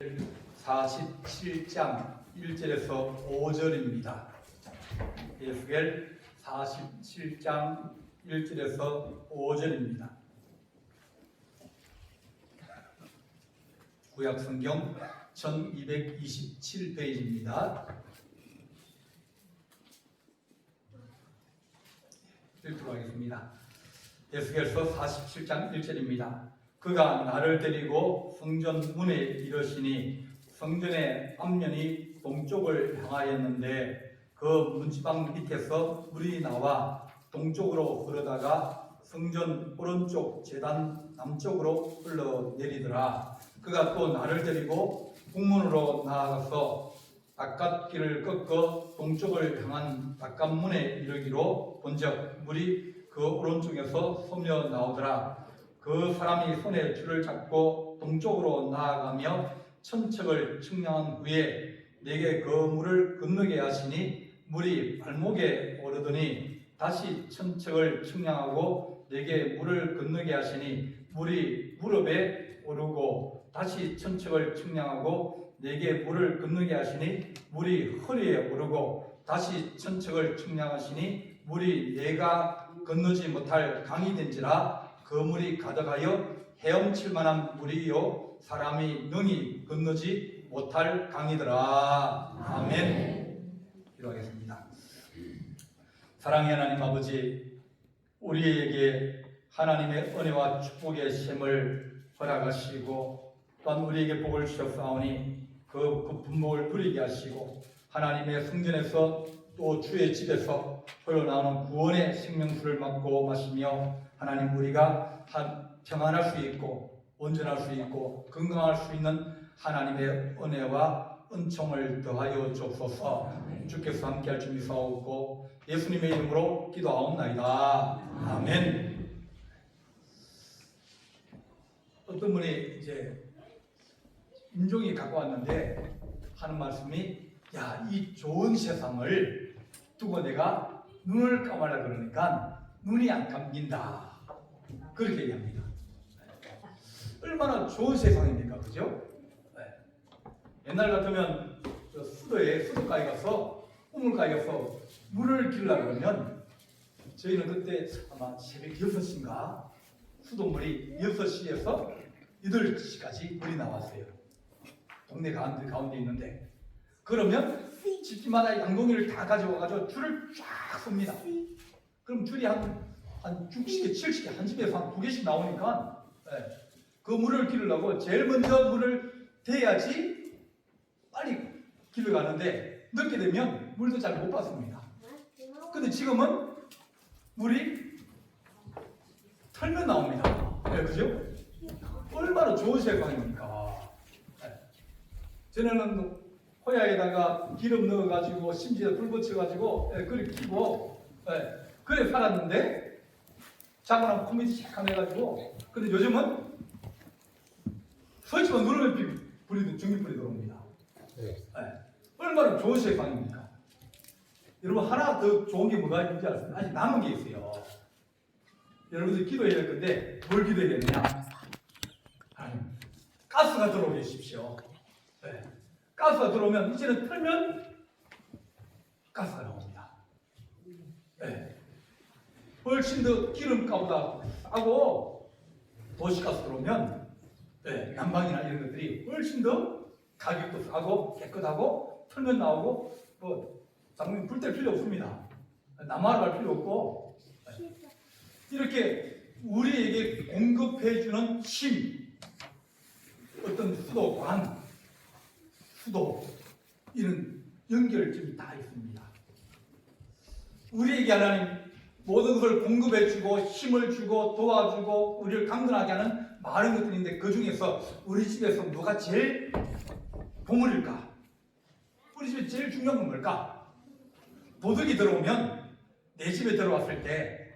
47장 1절에서 5절입니다. 예수겔 47장 1절에서 5절입니다. 구약성경 1227페이지입니다. 읽도록 하겠습니다. 예수겔서 47장 1절입니다. 그가 나를 데리고 성전 문에 이르시니 성전의 앞면이 동쪽을 향하였는데 그 문지방 밑에서 물이 나와 동쪽으로 흐르다가 성전 오른쪽 제단 남쪽으로 흘러내리더라. 그가 또 나를 데리고 북문으로 나아가서 바깥길을 꺾어 동쪽을 향한 바깥문에 이르기로 본즉 물이 그 오른쪽에서 솟며 나오더라. 그 사람이 손에 줄을 잡고 동쪽으로 나아가며 천척을 측량한 후에 내게 그 물을 건너게 하시니 물이 발목에 오르더니 다시 천척을 측량하고 내게 물을 건너게 하시니 물이 무릎에 오르고 다시 천척을 측량하고 내게 물을 건너게 하시니 물이 허리에 오르고 다시 천척을 측량하시니 물이 내가 건너지 못할 강이 된지라. 그 물이 가득하여 헤엄칠 만한 물이요 사람이 능히 건너지 못할 강이더라. 아멘. 기도하겠습니다. 사랑의 하나님 아버지, 우리에게 하나님의 은혜와 축복의 셈을 허락하시고 또한 우리에게 복을 주셨사오니 그 분복을 누리게 하시고 하나님의 성전에서 또 주의 집에서 흘러나오는 구원의 생명수를 맡고 마시며 하나님 우리가 평안할 수 있고 온전할 수 있고 건강할 수 있는 하나님의 은혜와 은총을 더하여 주옵소서. 주께서 함께할 줄 믿사옵고 예수님의 이름으로 기도하옵나이다. 아멘. 어떤 분이 이제 임종이 갖고 왔는데 하는 말씀이 이 좋은 세상을 두고 내가 눈을 감으려 그러니까 눈이 안 감긴다. 그렇게 얘기합니다. 얼마나 좋은 세상입니까? 그죠? 옛날 같으면 수도가에 가서 우물가에 가서 물을 길려고 그러면 저희는 그때 아마 새벽 6시인가 수도물이 6시에서 8시까지 물이 나왔어요. 동네 가운데 있는데 그러면 집집마다 양동이를 다 가져와가지고 줄을 쫙 섭니다. 그럼 줄이 한 60개, 70개, 한 집에서 한 2개씩 나오니까 그 물을 기르려고 제일 먼저 물을 대야지 빨리 길러가는데 늦게 되면 물도 잘 못 받습니다. 근데 지금은 물이 털면 나옵니다. 그죠? 얼마나 좋은 세상입니까? 전에는 호야에다가 기름 넣어가지고 심지어 불 붙여가지고 그렇게 키고 그래 살았는데 자고나면 코미디 시작해가지고 근데 요즘은 설치만 누르면 전기불이 들어옵니다. 얼마나 좋은 세상입니까? 여러분 하나 더 좋은 게 뭐가 있는지 아십니까? 아직 남은 게 있어요. 여러분들 기도해야 될 건데 뭘 기도해야 되느냐? 가스가 들어오게 해주십시오. 가스가 들어오면 이제는 틀면 가스가 나옵니다. 훨씬 더 기름값보다 싸고 도시가스 들어오면 난방이나 이런 것들이 훨씬 더 가격도 싸고 깨끗하고 틀면 나오고 장롱 불 뗄 필요 없습니다. 남하러 갈 필요 없고 이렇게 우리에게 공급해주는 힘 어떤 수도관 수도 이런 연결점이 다 있습니다. 우리에게 하나님 모든 것을 공급해주고 힘을 주고 도와주고 우리를 강건하게 하는 많은 것들인데 그 중에서 우리 집에서 누가 제일 보물일까? 우리 집에 제일 중요한 건 뭘까? 도둑이 들어오면 내 집에 들어왔을 때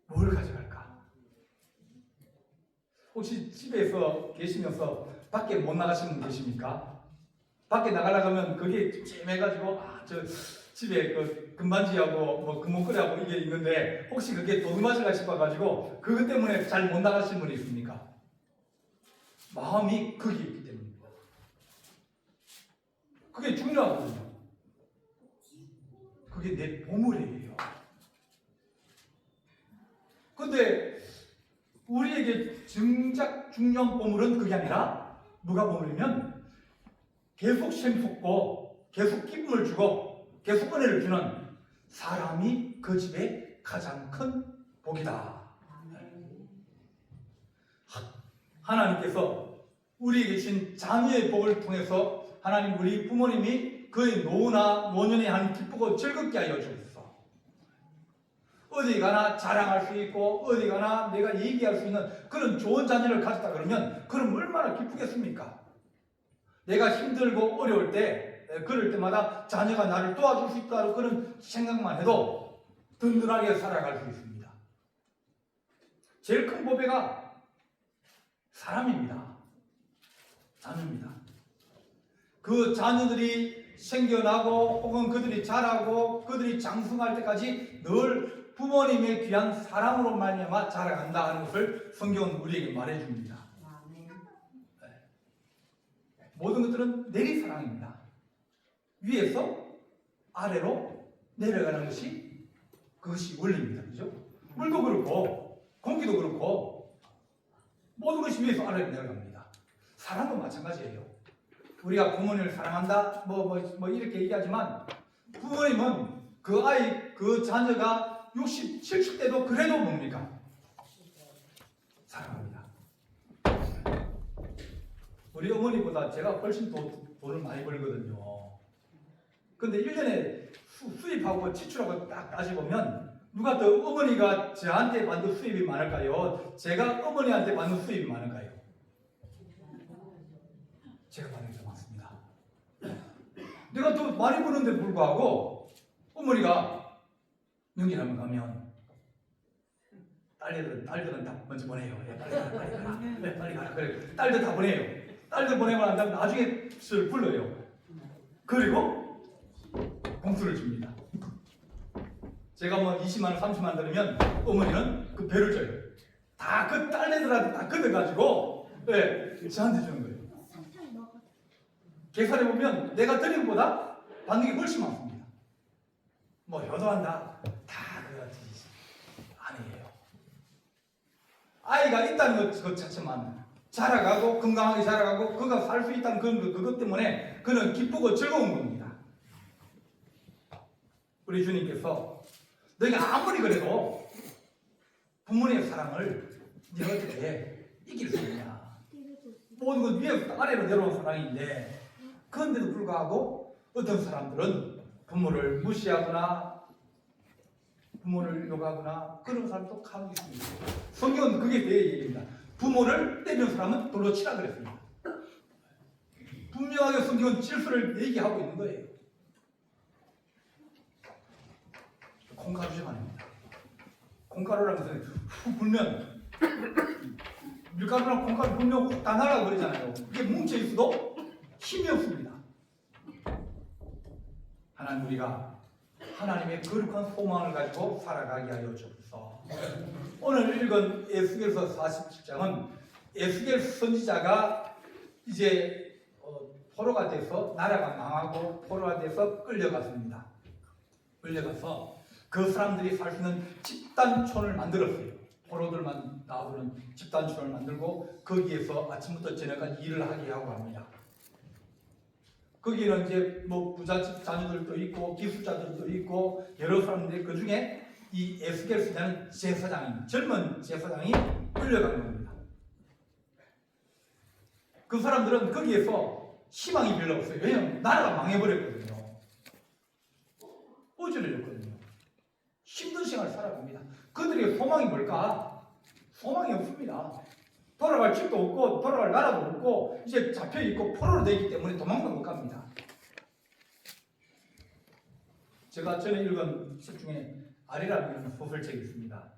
뭘 가져갈까? 혹시 집에서 계시면서 밖에 못 나가시는 분 계십니까? 밖에 나가려고 하면 그게 찜찜해가지고 저 집에 그 금반지하고 금목걸이하고 이게 있는데 혹시 그게 도둑맞을까 싶어가지고 그것 때문에 잘 못 나가시는 분이 있습니까? 마음이 거기 있기 때문입니다. 중요하거든요. 그게 내 보물이에요. 근데 우리에게 정작 중요한 보물은 그게 아니라 누가 보물이면 계속 샘솟고 계속 기쁨을 주고 계속 은혜를 주는 사람이 그 집의 가장 큰 복이다. 하나님께서 우리에게 주신 자녀의 복을 통해서 하나님 우리 부모님이 그의 노후나 노년에 한 기쁘고 즐겁게 하여 주옵소서. 어디 가나 자랑할 수 있고 어디 가나 내가 얘기할 수 있는 그런 좋은 자녀를 가졌다 그러면 그럼 얼마나 기쁘겠습니까? 내가 힘들고 어려울 때 그럴 때마다 자녀가 나를 도와줄 수 있다는 그런 생각만 해도 든든하게 살아갈 수 있습니다. 제일 큰 보배가 사람입니다. 자녀입니다. 그 자녀들이 생겨나고 혹은 그들이 자라고 그들이 장성할 때까지 늘 부모님의 귀한 사랑으로 말미암아 자라간다 하는 것을 성경은 우리에게 말해줍니다. 모든 것들은 내리사랑입니다. 위에서 아래로 내려가는 것이 그것이 원리입니다. 그죠? 물도 그렇고 공기도 그렇고 모든 것이 위에서 아래로 내려갑니다. 사랑도 마찬가지예요. 우리가 부모님을 사랑한다 뭐 이렇게 얘기하지만 부모님은 그 아이 그 자녀가 60, 70대도 그래도 뭡니까? 사랑합니다. 우리 어머니보다 제가 훨씬 돈을 많이 벌거든요. 근데 1년에 수입하고 지출하고 딱 따져보면 누가 더 어머니가 저한테 받는 수입이 많을까요? 제가 어머니한테 받는 수입이 많을까요? 제가 받는 게 더 많습니다. 내가 더 많이 버는데 불구하고 어머니가 명절하면 가면 딸들은 다 먼저 보내요. 빨리 가라. 그래. 딸들 다 보내요. 딸들 보내고 난 다음에 나중에 술 불러요. 그리고 공수를 줍니다. 제가 뭐 20만 원, 30만 원 들으면 어머니는 그 배를 줘요. 다 그 딸내들한테 다 걷어가지고 저한테 주는 거예요. 계산해보면 내가 드린 것보다 받는 게 훨씬 많습니다. 뭐 효도한다. 다 그렇지. 아니에요. 아이가 있다는 것 자체만 자라가고 건강하게 자라가고 그가 살 수 있다는 그것 때문에 그는 기쁘고 즐거운 겁니다. 우리 주님께서 너희가 아무리 그래도 부모님의 사랑을 네가 어떻게 이길 수 있냐. 모든 것 위에서 아래로 내려온 사랑인데 그런데도 불구하고 어떤 사람들은 부모를 무시하거나 부모를 욕하거나 그런 사람도 가고 있습니다. 성경은 그게 내 얘기입니다. 부모를 때리는 사람은 돌로 치라 그랬습니다. 분명하게 성경은 질서를 얘기하고 있는 거예요. 콩가루 아닙니다. 콩가루라는 것은 후 불면 밀가루랑 콩가루 불면 훅 다 날아버리잖아요. 그게 뭉쳐 있어도 힘이 없습니다. 하나님 우리가 하나님의 거룩한 소망을 가지고 살아가게 하여 주옵소서. 오늘 읽은 에스겔서 47장은 에스겔 선지자가 이제 포로가 돼서 나라가 망하고 포로가 돼서 끌려갔습니다. 끌려가서 그 사람들이 살 수 있는 집단촌을 만들었어요. 포로들만 나오는 집단촌을 만들고 거기에서 아침부터 저녁까지 일을 하게 하고 합니다. 거기는 이제 뭐 부잣집 자녀들도 있고 기술자들도 있고 여러 사람들이 그 중에 이 에스겔 선지자는 제사장입니다. 젊은 제사장이 끌려간 겁니다. 그 사람들은 거기에서 희망이 별로 없어요. 왜냐하면 나라가 망해버렸거든요. 어쩌려졌거든요. 힘든 생활을 살아갑니다. 그들의 소망이 뭘까? 소망이 없습니다. 돌아갈 집도 없고 돌아갈 나라도 없고 이제 잡혀있고 포로로 되기 때문에 도망도 못 갑니다. 제가 전에 읽은 책 중에 아리라는 소설책이 있습니다.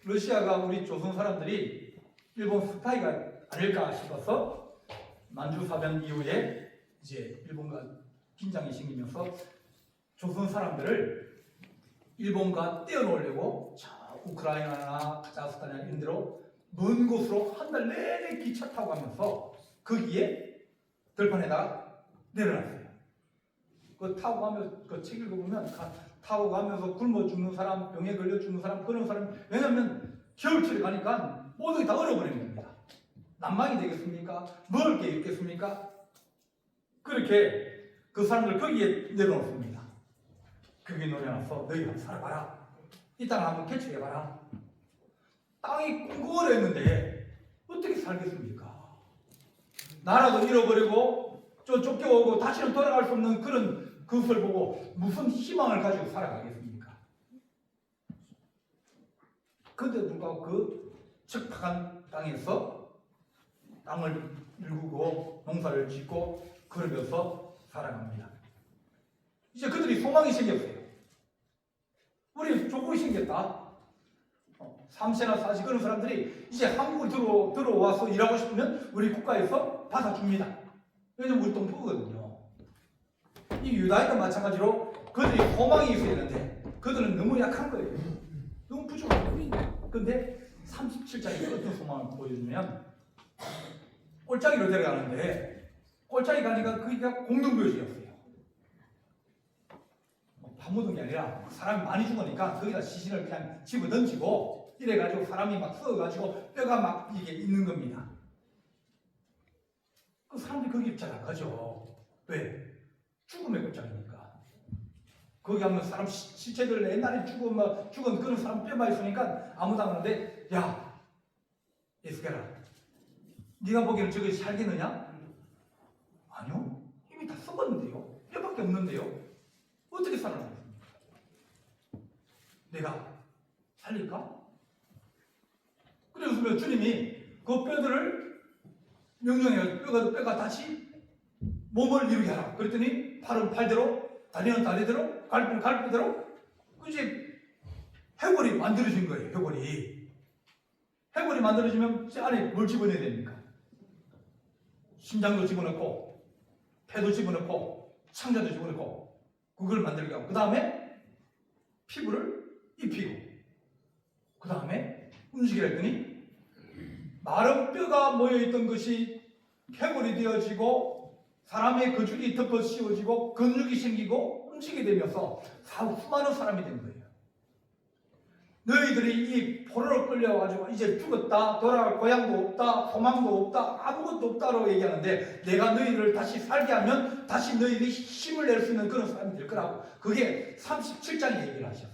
러시아가 우리 조선 사람들이 일본 스파이가 아닐까 싶어서 만주사변 이후에 이제 일본과 긴장이 생기면서 조선 사람들을 일본과 떼어놓으려고 저 우크라이나나 카자흐스탄이나 이런 데로 먼 곳으로 한 달 내내 기차 타고 가면서 거기에 들판에다가 내려놨어요. 그 타고 가면서 그 책 읽어보면 타고 가면서 굶어 죽는 사람, 병에 걸려 죽는 사람, 그런 사람, 왜냐하면 겨울철에 가니까 모든 게 다 얼어버리는 겁니다. 난방이 되겠습니까? 먹을 게 있겠습니까? 그렇게 그 사람들 거기에 내려놓습니다. 거기에 내려놔서 너희 한번 살아봐라. 이 땅을 한번 개척해봐라. 땅이 꽁꽁얼었는데 어떻게 살겠습니까? 나라도 잃어버리고 쫓겨오고 다시는 돌아갈 수 없는 그런 그것을 보고 무슨 희망을 가지고 살아가겠습니까? 그런데 불구하고 그 척박한 땅에서 땅을 일구고 농사를 짓고 그러면서 살아갑니다. 이제 그들이 소망이 생겼어요. 우리 조국이 생겼다. 3세나 4세 그런 사람들이 이제 한국으로 들어와서 일하고 싶으면 우리 국가에서 받아줍니다. 왜냐면 우리 동포거든요. 이 유다인도 마찬가지로 그들이 소망이 있어야 되는데 그들은 너무 약한 거예요. 너무 부족한 거예요. 그런데 37장에 어떤 소망을 보여주면 꼴짜기로 데려가는데 꼴짜기 가니까 그게 공동묘지였어요. 밥 묻은 게 아니라 사람이 많이 죽으니까 거기다 시신을 그냥 집어 던지고 이래가지고 사람이 막 썩어가지고 뼈가 막 이게 있는 겁니다. 그 사람들이 거기 잘 안 가죠. 왜? 죽음의 꼴짜기니까. 거기 가면 사람 시체들 옛날에 죽은 그런 사람 뼈만 있으니까 아무도 안 하는데 야 예수께라 네가 보기에는 저기 살겠느냐? 아니요. 이미 다 썩었는데요. 뼈밖에 없는데요. 어떻게 살아나겠습니까? 내가 살릴까? 그래서 주님이 그 뼈들을 명령해요. 뼈가 다시 몸을 이루게 하라. 그랬더니 팔은 팔대로, 다리는 다리대로, 갈비는 갈비대로 이제 해골이 만들어진 거예요. 해골이 만들어지면 제 안에 뭘 집어넣어야 됩니까? 심장도 집어넣고 폐도 집어넣고 창자도 집어넣고 그걸 만들게 하고 그 다음에 피부를 입히고 그 다음에 움직이라 했더니 마른 뼈가 모여있던 것이 해골이 되어지고 사람의 거죽이 덮어 씌워지고 근육이 생기고 움직이게 되면서 수많은 사람이 된 거예요. 너희들이 이 포로로 끌려와가지고 이제 죽었다, 돌아갈 고향도 없다, 소망도 없다, 아무것도 없다라고 얘기하는데 내가 너희들을 다시 살게 하면 다시 너희들이 힘을 낼 수 있는 그런 사람이 될 거라고. 그게 37장에 얘기를 하셨어요.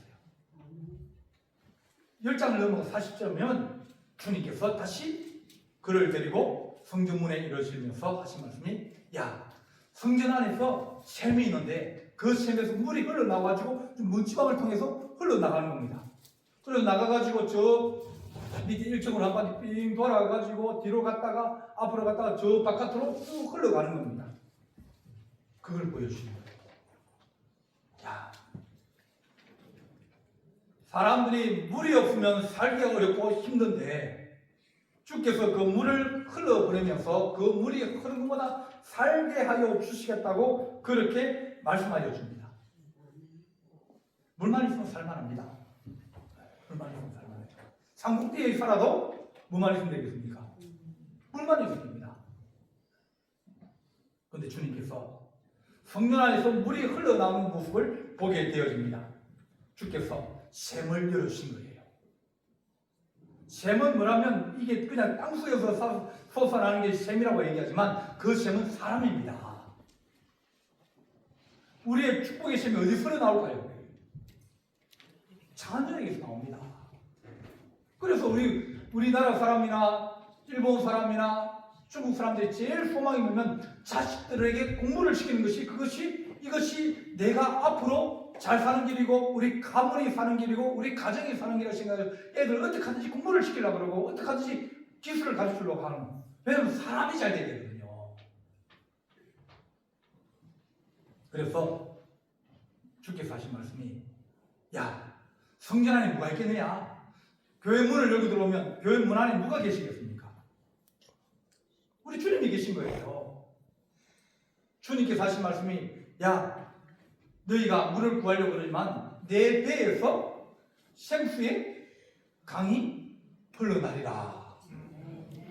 10장을 넘어가 40장이면 주님께서 다시 그를 데리고 성전문에 이르시면서 하신 말씀이 야 성전 안에서 샘이 있는데 그 샘에서 물이 흘러나와가지고 문지방을 통해서 흘러나가는 겁니다. 그래서 나가가지고 저 밑에 일정으로 한 바퀴 삥 돌아가가지고 뒤로 갔다가 앞으로 갔다가 저 바깥으로 쭉 흘러가는 겁니다. 그걸 보여주시는 거예요. 야, 사람들이 물이 없으면 살기가 어렵고 힘든데 주께서 그 물을 흘러보내면서 그 물이 흐르는 것보다 살게 하여 주시겠다고 그렇게 말씀하여 줍니다. 물만 있으면 살만합니다. 물만 있으면 살만해요. 삼국지에 살아도 뭐만 있으면 되겠습니까? 물만 있으면 됩니다. 그런데 주님께서 성전 안에서 물이 흘러나오는 모습을 보게 되어집니다. 주께서 샘을 열으신 거예요. 샘은 뭐라면 이게 그냥 땅속에서 솟아나는 게 샘이라고 얘기하지만 그 샘은 사람입니다. 우리의 축복의 샘이 어디서 나올까요? 자연에게서 나옵니다. 그래서 우리나라 사람이나 일본 사람이나 중국 사람들이 제일 소망이 뭐냐면 자식들에게 공부를 시키는 것이 이것이 내가 앞으로 잘 사는 길이고 우리 가문이 사는 길이고 우리 가정이 사는 길이라고 생각해서 애들 어떻게 하든지 공부를 시키려고 그러고 어떻게 하든지 기술을 가르치려고 하는 거예요. 왜냐하면 사람이 잘 되거든요. 그래서 주께서 하신 말씀이 야 성전 안에 누가 있겠느냐? 교회 문을 열고 들어오면 교회 문 안에 누가 계시겠습니까? 우리 주님이 계신 거예요. 주님께서 하신 말씀이 야 너희가 물을 구하려고 그러지만 내 배에서 생수의 강이 흘러나리라.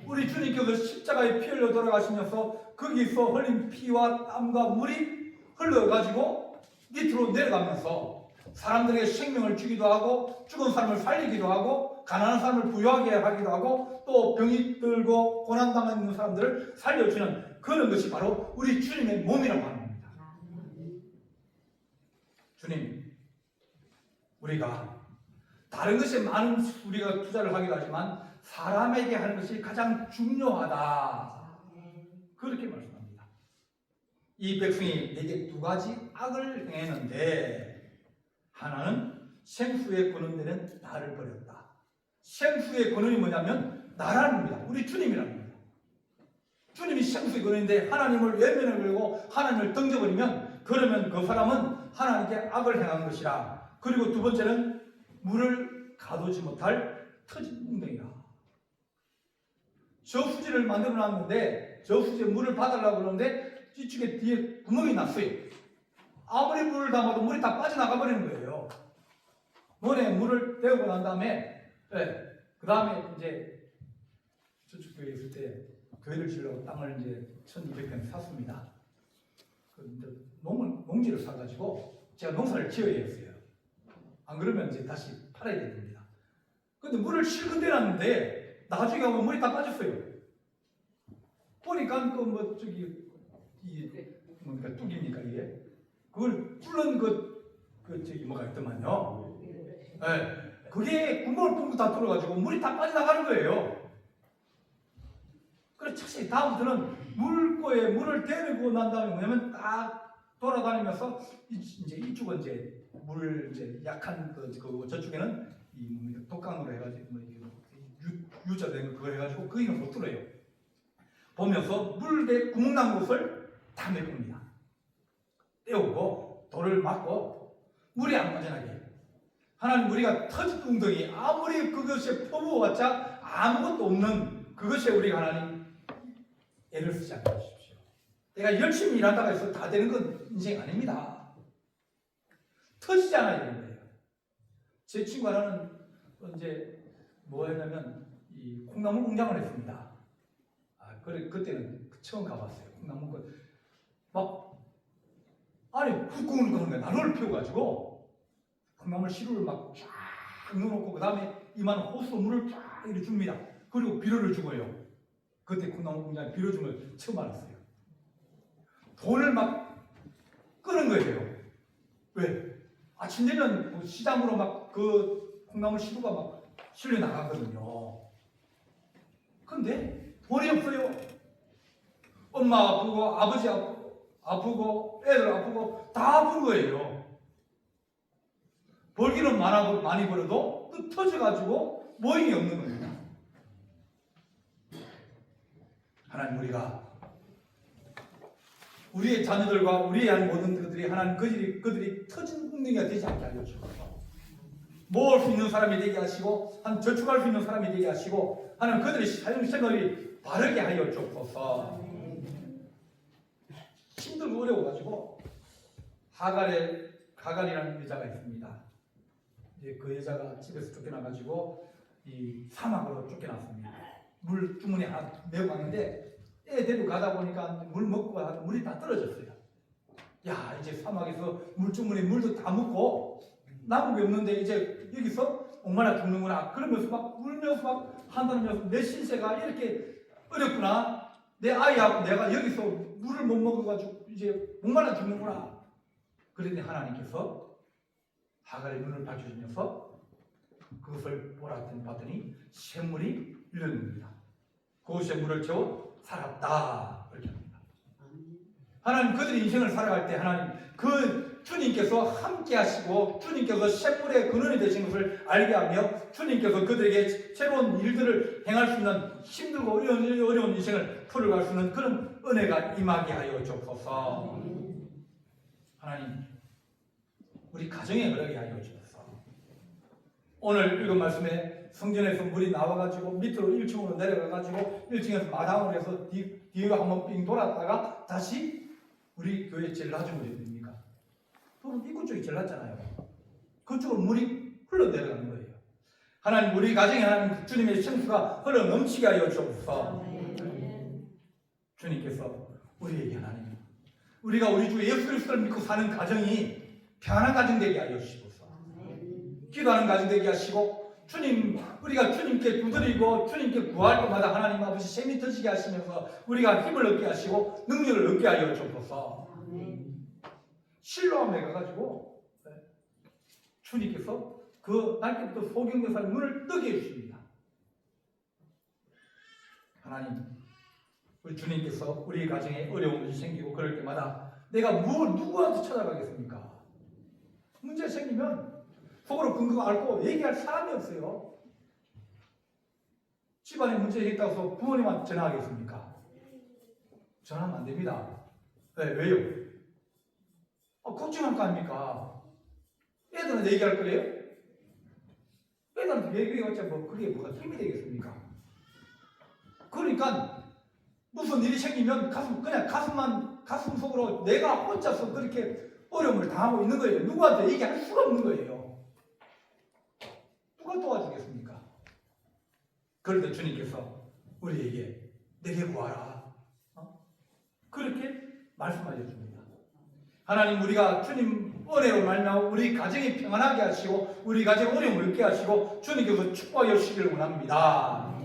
우리 주님께서 십자가에 피 흘려 돌아가시면서 거기서 흘린 피와 땀과 물이 흘러가지고 밑으로 내려가면서 사람들에게 생명을 주기도 하고 죽은 사람을 살리기도 하고 가난한 사람을 부유하게 하기도 하고 또 병이 들고 고난당하는 있는 사람들을 살려주는 그런 것이 바로 우리 주님의 몸이라고 하는 겁니다. 주님, 우리가 다른 것에 많은 우리가 투자를 하기도 하지만 사람에게 하는 것이 가장 중요하다. 그렇게 말씀합니다. 이 백성이 내게 두 가지 악을 행했는데 하나는 생수의 근원되는 나를 버렸다. 생수의 근원이 뭐냐면 나라는 겁니다. 우리 주님이라는 겁니다. 주님이 생수의 근원인데 하나님을 외면을 걸고 하나님을 던져버리면 그러면 그 사람은 하나님께 악을 행한 것이라. 그리고 두 번째는 물을 가두지 못할 터진 웅덩이라. 저수지를 만들어 놨는데 저수지에 물을 받으려고 그러는데 뒤쪽에 뒤에 구멍이 났어요. 아무리 물을 담아도 물이 다 빠져나가 버리는 거예요. 논에 물을 데우고 난 다음에 그 다음에 이제 저쪽 교회에 있을 때 교회를 지으려고 땅을 이제 1200평 샀습니다. 농지를 사가지고 제가 농사를 지어야 했어요. 안 그러면 이제 다시 팔아야 됩니다. 근데 물을 실컷 내놨는데 나중에 가면 물이 다 빠졌어요. 보니까 그 뭐 저기 이 뭡니까 뚝입니까 이게? 그걸 뚫는 그 저기 뭐가 있더만요. 네. 그게 구멍을 뚫고 다 뚫어가지고 물이 다 빠져나가는 거예요. 그래서 차시 다음부터는 물고에 물을 데리고 난 다음에 뭐냐면 딱 돌아다니면서 이제 이쪽은 이제 물 이제 약한 그 저쪽에는 이 뭡니까 독강으로 해가지고 뭐 이게 유자 된 거 그거 해가지고 거기는 못 뚫어요. 보면서 물에 구멍 난 곳을 다 메꿉니다. 떼우고 돌을 막고 물이 안 빠져나게. 하나님 우리가 터진 웅덩이 아무리 그것에 퍼부어봤자 아무것도 없는 그것에 우리가 하나님 애를 쓰지 않게 하십시오. 내가 열심히 일한다고 해서 다 되는 건 인생 아닙니다. 터지지 않아야 되는 거예요. 제 친구 하나는 이제 뭐 했냐면 이 콩나물 공장을 했습니다. 그때는 처음 가봤어요. 콩나물 막 아니 훅국을 가는 거야. 나를 피워가지고 콩나물 시루를 막 쫙 넣어놓고 그 다음에 이만 호수로 물을 쫙 이렇게 줍니다. 그리고 비료를 주고요. 그때 콩나물 공장에 비료 준 걸 처음 알았어요. 돈을 막 끄는 거예요. 왜? 아침 되면 뭐 시장으로 막 그 콩나물 시루가 막 실려 나가거든요. 근데 돈이 없어요. 엄마 아프고 아버지 아프고 애들 아프고 다 아픈 거예요. 벌기는 많이 벌어도 또 터져가지고 모임이 없는 겁니다. 하나님 우리가 우리의 자녀들과 우리의 한 모든 것들이 하나님 그들이 터진 웅덩이가 되지 않게 알려주시고 모을 수 있는 사람이 되게 하시고 한 저축할 수 있는 사람이 되게 하시고 하나님 그들의 생각이 바르게 하여 주옵소서. 힘들고 어려워가지고 하갈이라는 여자가 있습니다. 이제 그 여자가 집에서 쫓겨나가지고 이 사막으로 쫓겨났습니다. 물 주머니 하나 메고 갔는데 애 데리고 가다 보니까 물 먹고 가다 물이 다 떨어졌어요. 야 이제 사막에서 물주머니 물도 다 먹고 남은 게 없는데 이제 여기서 얼마나 죽는구나. 그러면서 막 울면서 막 한다면서 내 신세가 이렇게 어렵구나. 내 아이하고 내가 여기서 물을 못 먹어가지고 이제 목말라 죽는구나. 그랬더니 하나님께서 하갈의 눈을 밝혀주면서 그것을 봤더니 샘물이 흘러납니다. 그곳에 물을 채워 살았다. 그렇게 합니다. 하나님 그들의 인생을 살아갈 때 하나님 그 주님께서 함께 하시고 주님께서 샘물의 근원이 되신 것을 알게 하며 주님께서 그들에게 새로운 일들을 행할 수 있는 힘들고 어려운 인생을 풀어갈 수 있는 그런 은혜가 임하게 하여 주옵소서. 하나님 우리 가정에 그러게 하여 주옵소서. 오늘 읽은 말씀에 성전에서 물이 나와가지고 밑으로 1층으로 내려가가지고 1층에서 마당으로 해서 뒤에 한번 빙 돌았다가 다시 우리 교회 제일 낮은 물이 됩니까? 그럼 입구 쪽이 제일 낮잖아요. 그쪽으로 물이 흘러내려가는 거예요. 하나님 우리 가정에 하나님 주님의 생수가 흘러 넘치게 하여 주옵소서. 주님께서 우리에게 하나님 우리가 우리 주 예수 그리스도를 믿고 사는 가정이 평안한 가정 되게 하여 주시옵소서. 기도하는 가정 되게 하시고 주님 우리가 주님께 두드리고 주님께 구할 때마다 하나님 아버지 샘이 터지게 하시면서 우리가 힘을 얻게 하시고 능력을 얻게 하여 주옵소서. 신뢰함에 가가지고 주님께서 그 날때부터 소경여사의 눈을 뜨게 해주십니다. 하나님 우리 주님께서 우리 가정에 어려움이 생기고 그럴 때마다 내가 누구한테 찾아가겠습니까? 문제 생기면 속으로 근거 앓고 얘기할 사람이 없어요. 집안에 문제가 있다고 해서 부모님한테 전화하겠습니까? 전화하면 안 됩니다. 네, 왜요? 걱정할 거 아닙니까? 애들한테 얘기할 거예요? 애들한테 얘기해봤자 그게 뭐가 힘이 되겠습니까? 그러니까 무슨 일이 생기면 가슴 속으로 내가 혼자서 그렇게 어려움을 당하고 있는 거예요. 누구한테 얘기할 수가 없는 거예요. 누가 도와주겠습니까? 그런데 주님께서 우리에게 내게 구하라. 그렇게 말씀하여 줍니다. 하나님 우리가 주님 은혜로 말미암아 우리 가정이 평안하게 하시고 우리 가정에 어려움을 얻게 하시고 주님께서 축복하여 주시기를 원합니다.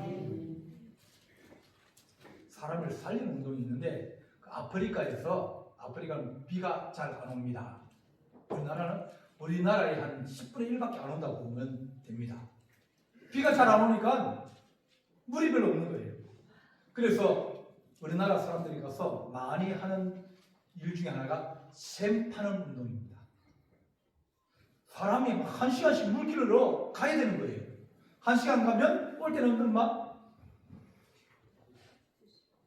사람을 살리는 운동이 있는데 아프리카는 비가 잘 안 옵니다. 우리나라의 한 10분의 1밖에 안 온다고 보면 됩니다. 비가 잘 안 오니까 물이 별로 없는 거예요. 그래서 우리나라 사람들이 가서 많이 하는 일 중에 하나가 샘 파는 운동입니다. 사람이 1시간씩 물길을 가야 되는 거예요. 1시간 가면 올 때는 얼마?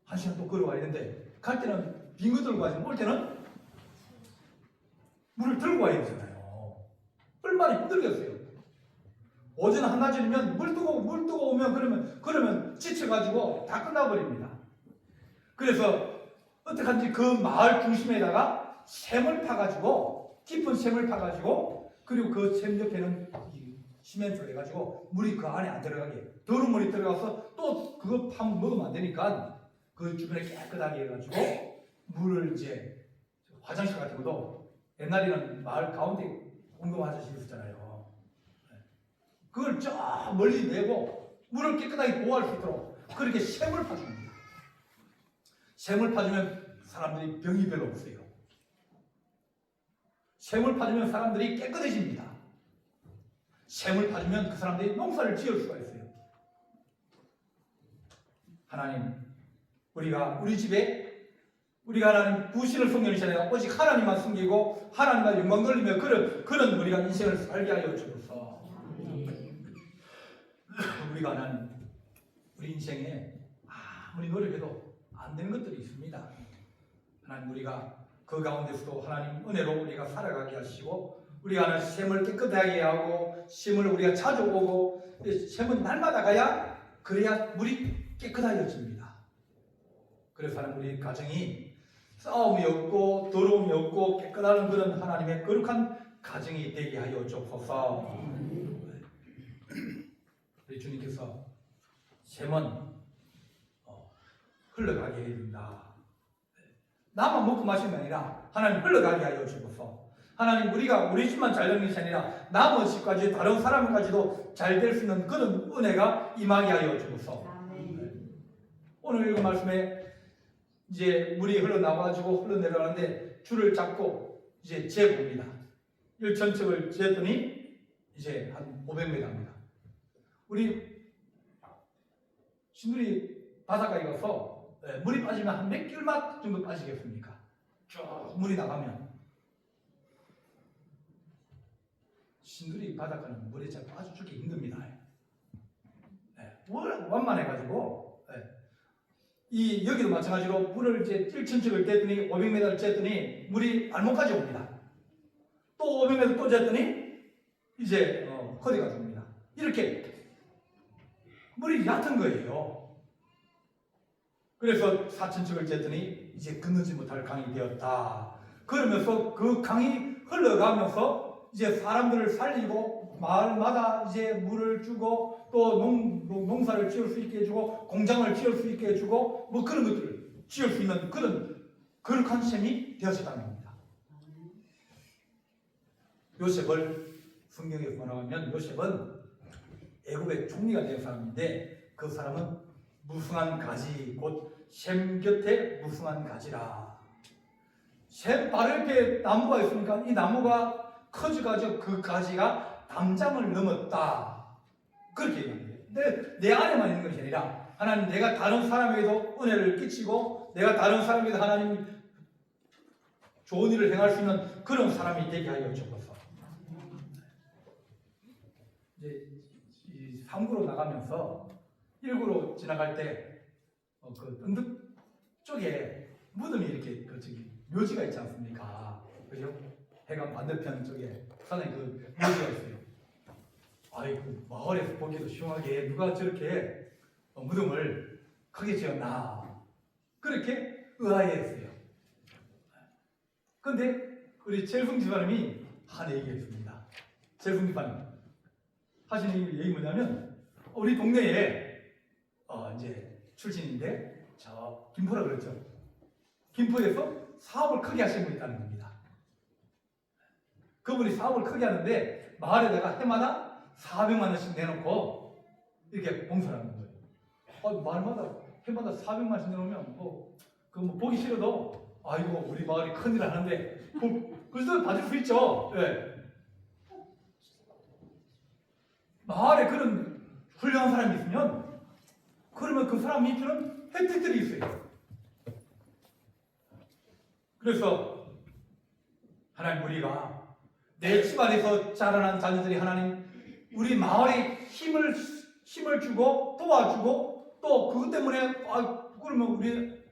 1시간 또 걸어와야 되는데 갈 때는 빙거 들고 가지 올 때는 물을 들고 와야 되잖아요. 얼마나 힘들겠어요. 오전 한낮이면 물 뜨고 오면 그러면 지쳐가지고 다 끝나버립니다. 그래서 어떡한지 그 마을 중심에다가 샘을 파가지고 깊은 샘을 파가지고 그리고 그 샘 옆에는 시멘트를 해가지고 물이 그 안에 안 들어가게 더러운 물이 들어가서 또 그거 파면 먹으면 안 되니까 그 주변에 깨끗하게 해가지고 물을 이제 화장실 같은 것도 옛날에는 마을 가운데 공동 화장실이 있었잖아요. 그걸 저 멀리 내고 물을 깨끗하게 보호할 수 있도록 그렇게 샘을 파줍니다. 샘을 파주면 사람들이 병이 별로 없어요. 샘을 파주면 사람들이 깨끗해집니다. 샘을 파주면 그 사람들이 농사를 지을 수가 있어요. 하나님, 우리 집에 우리가 하나님 부신을 섬기는 시간에 오직 하나님만 섬기고 하나님만 영광 돌리며 그런 우리가 인생을 살게 하여 주옵소서. 우리가 하나님 우리 인생에 아무리 노력해도 안 되는 것들이 있습니다. 하나님 우리가 그 가운데서도 하나님 은혜로 우리가 살아가게 하시고 우리가 하나님 샘을 깨끗하게 하고 샘을 우리가 자주 오고 샘은 날마다 가야 그래야 물이 깨끗해집니다. 그래서 하나님 우리 가정이 싸움이 없고 더러움이 없고 깨끗한 그런 하나님의 거룩한 가정이 되게 하여 주옵소서. 우리 주님께서 샘은 흘러가게 해야 된다. 나만 먹고 마시는 게 아니라 하나님 흘러가게 하여 주옵소서. 하나님 우리가 우리 집만 잘 되는 것이 아니라 남은 집까지 다른 사람까지도 잘 될 수 있는 그런 은혜가 임하게 하여 주옵소서. 오늘 읽은 말씀에 이제 물이 흘러나와가지고 흘러내려가는데 줄을 잡고 이제 재봅니다. 1,000척을 재더니 이제 한 500m입니다. 우리 신들이 바닷가에 가서 물이 빠지면 한 몇 개월만 정도 빠지겠습니까? 쭉 물이 나가면 신들이 바닷가는 물에 잘 빠져주기 힘듭니다. 완만해가지고 여기도 마찬가지로 물을 이제 1,000척을 뗐더니 500m를 쬐더니 물이 발목까지 옵니다. 또 500m 또 쬐더니 이제 허리가 줍니다. 이렇게 물이 얕은 거예요. 그래서 4,000척을 쬐더니 이제 건너지 못할 강이 되었다. 그러면서 그 강이 흘러가면서 이제 사람들을 살리고 마을마다 이제 물을 주고 또 농사를 지을 수 있게 해주고 공장을 지을 수 있게 해주고 뭐 그런 것들을 지을 수 있는 그런 거룩한 셈이 되었다는 겁니다. 요셉을 성경에서 뭐라고 하면 요셉은 애굽의 총리가 된 사람인데 그 사람은 무성한 가지 곧 셈 곁에 무성한 가지라. 셈 바로 옆에 나무가 있으니까 이 나무가 커져가지고 그 가지가 담장을 넘었다. 그렇게 얘기합니다. 근데 내 안에만 있는 것이 아니라 하나님 내가 다른 사람에게도 은혜를 끼치고 내가 다른 사람에게도 하나님 좋은 일을 행할 수 있는 그런 사람이 되게 하여 주옵소서. 이제 이 3구로 나가면서 1구로 지나갈 때 그 언덕 쪽에 무덤이 이렇게 묘지가 있지 않습니까? 그죠? 해관 반대편 쪽에 산에 그 묘지가 있어요. 그 마을에서 보기도 시원하게 누가 저렇게 무덤을 크게 지었나 그렇게 의아해했어요. 그런데 우리 젤풍 집사님이 한 얘기가 있습니다. 젤풍 집사님 하시는 얘기 뭐냐면 우리 동네에 이제 출신인데 저 김포라 그랬죠. 김포에서 사업을 크게 하시는 분이 있다는 겁니다. 그분이 사업을 크게 하는데 마을에다가 해마다 400만 원씩 내놓고 이렇게 봉사를 하는 거예요. 마을마다 해마다 400만 원씩 내놓으면 그거 보기 싫어도 아이고 우리 마을이 큰일 하는데 그래서 봐줄 수 있죠. 네. 마을에 그런 훌륭한 사람이 있으면 그러면 그 사람이 주는 혜택들이 있어요. 그래서 하나님 우리가 내 집안에서 자라난 자녀들이 하나님 우리 마을에 힘을 주고 도와주고 또 그것 때문에 그러면 우리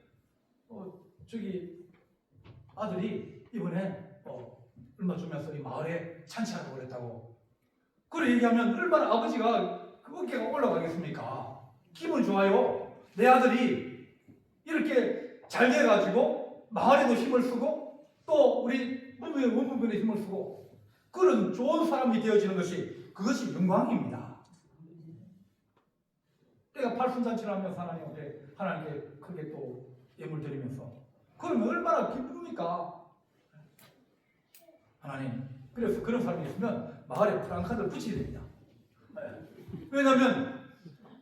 아들이 이번에 얼마 주면서 이 마을에 잔치하라고 그랬다고 그걸 얘기하면 얼마나 아버지가 그 어깨가 올라가겠습니까? 기분 좋아요. 내 아들이 이렇게 잘 돼가지고 마을에도 힘을 쓰고 또 우리 원부분에 힘을 쓰고 그런 좋은 사람이 되어지는 그것이 영광입니다. 내가 팔순잔치를 하면서 하나님께 크게 또 예물 드리면서 그러면 얼마나 기쁩니까? 하나님 그래서 그런 사람이 있으면 마을에 프랑카드를 붙이게 됩니다. 왜냐하면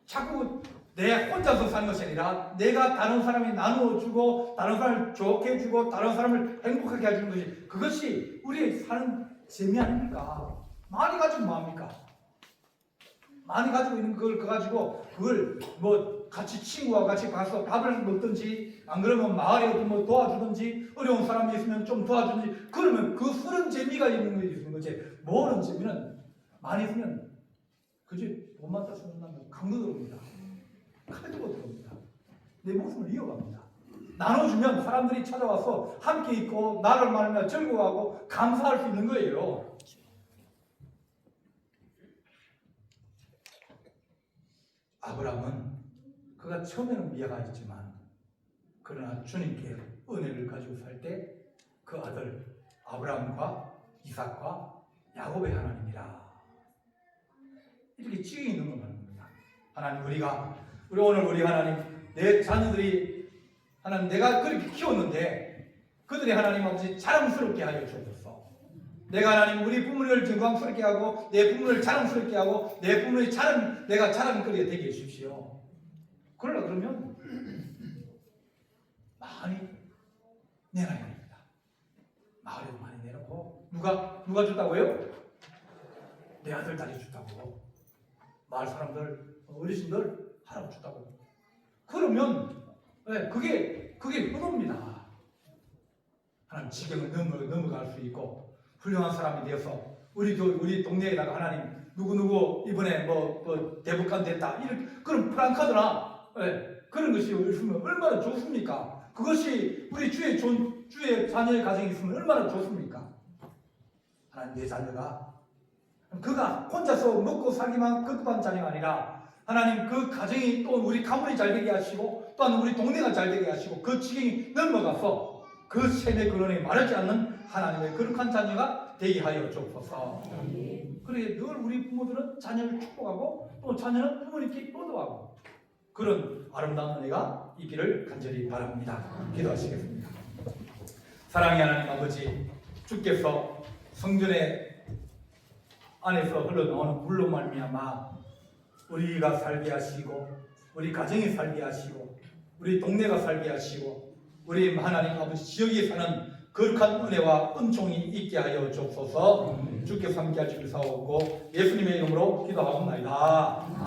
자꾸 내 혼자서 사는 것이 아니라 내가 다른 사람이 나누어주고 다른 사람을 좋게 해주고 다른 사람을 행복하게 해주는 그것이 우리의 사는 재미 아닙니까? 많이 가지고 뭐합니까? 많이 가지고 있는 그걸 그걸 같이 친구와 같이 가서 밥을 먹든지 안 그러면 마을에 도와주든지 어려운 사람이 있으면 좀 도와주든지 그러면 그 쓰는 재미가 있는 거지. 모르는 재미는 많이 있으면 그지 돈만 다 쓰면 강도 들어옵니다. 칼도 들어옵니다. 내 목숨을 이어갑니다. 나눠주면 사람들이 찾아와서 함께 있고 나를 말하며 즐거워하고 감사할 수 있는 거예요. 아브라함은 그가 처음에는 미아가 있지만 그러나 주님께 은혜를 가지고 살 때 그 아들 아브라함과 이삭과 야곱의 하나님이라 이렇게 지경이 넘어가는 겁니다. 하나님 우리 하나님 내 자녀들이 하나님 내가 그렇게 키웠는데 그들이 하나님 아버지 자랑스럽게 하여 주옵소서. 내가 하나님 우리 부모를 영광스럽게 하고 내 부모를 자랑스럽게 하고 내 부모의 내가 자랑거리가 되게 해주십시오. 그러면 많이 내놔야 됩니다. 마을에도 많이 내놓고 누가 줬다고요? 내 아들 딸이 줬다고 마을 사람들 어르신들 하라고 줬다고 그러면 그게 효도입니다. 하나님 지경을 넘어갈 수 있고 훌륭한 사람이 되어서 우리 동네에다가 하나님 누구 이번에 대북간 됐다 이런 그런 프랑카드나 그런 것이 있으면 얼마나 좋습니까? 그것이 우리 주의 자녀의 가정이 있으면 얼마나 좋습니까? 하나님 내 자녀가 그가 혼자서 먹고 살기만 급급한 자녀가 아니라 하나님 그 가정이 또 우리 가문이 잘 되게 하시고 또한 우리 동네가 잘 되게 하시고 그 지경이 넘어가서 그 셈의 근원에 마르지 않는 하나님의 거룩한 자녀가 되게 하여 주옵소서. 그래 늘 우리 부모들은 자녀를 축복하고 또 자녀는 부모님께 효도하고 그런 아름다운 은혜가 있기를 간절히 바랍니다. 기도하시겠습니다. 사랑의 하나님 아버지, 주께서 성전의 안에서 흘러나오는 물로 말미암아 우리가 살게 하시고 우리 가정이 살게 하시고 우리 동네가 살게 하시고 우리 하나님 아버지 지역에 사는 거룩한 은혜와 은총이 있게 하여 주옵소서. 주께서 함께 하시길 사오고 예수님의 이름으로 기도하옵나이다. 아멘.